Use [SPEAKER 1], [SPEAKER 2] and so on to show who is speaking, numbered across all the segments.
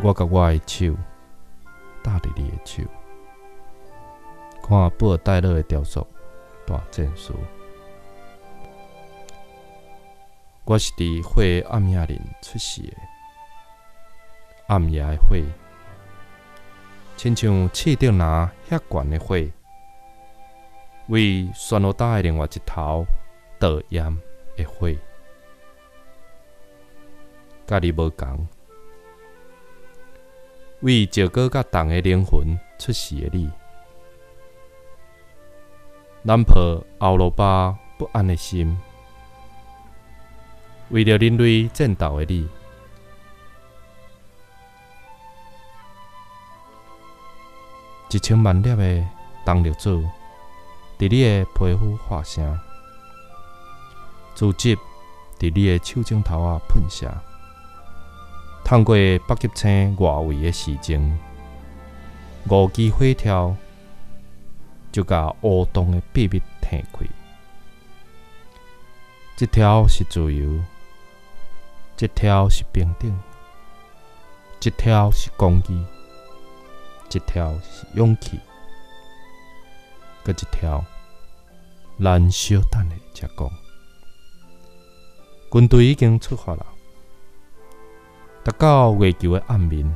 [SPEAKER 1] 我甲我的手搭伫你的手，看布尔戴勒的雕塑大战士。我是伫火的暗夜里出世的，暗夜的火，亲像刺着拿遐悬的火，为旋落岛的另外一头导焰的火，甲你无同。为石膏甲重的灵魂出世的你，南抱欧罗巴不安的心，为了人类战斗的你，一千万粒的动力子伫你的皮肤发生，珠汁伫你的手指头仔喷射。透过北极星外围的时钟，5支火条就甲乌洞的秘密摕开。一条是自由，一条是平等，一条是公义，一条是勇气，搁一条咱小等的才讲。军队已经出发了。达到月球的暗面，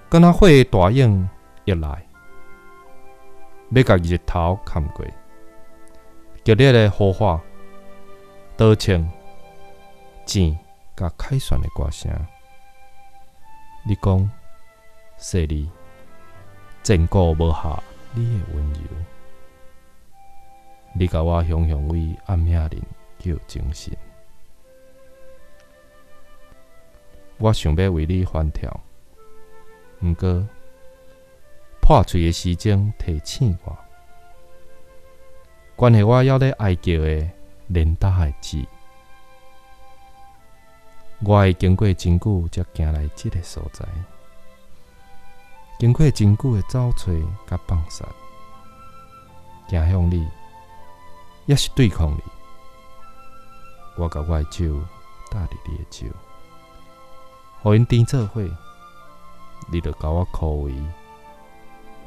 [SPEAKER 1] 敢若火的大影一来，要甲日头砍过。激烈的呼喊、刀枪、剑甲凯旋的歌声。你讲，细里坚固无下你的温柔。你甲我雄雄为暗夜人叫精神。我想要为你欢跳，毋过破碎的时钟提醒我，关系我还咧哀叫的连打的字。我会经过真久才行来这个所在，经过真久的找找甲放杀，行向你，也是对抗你。我甲我的手搭伫你的手。互因甜做伙，你就甲我枯萎。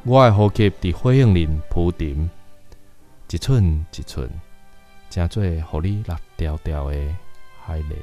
[SPEAKER 1] 我的呼吸伫火影林铺陈，一寸一寸，成做互你落条条的海泥。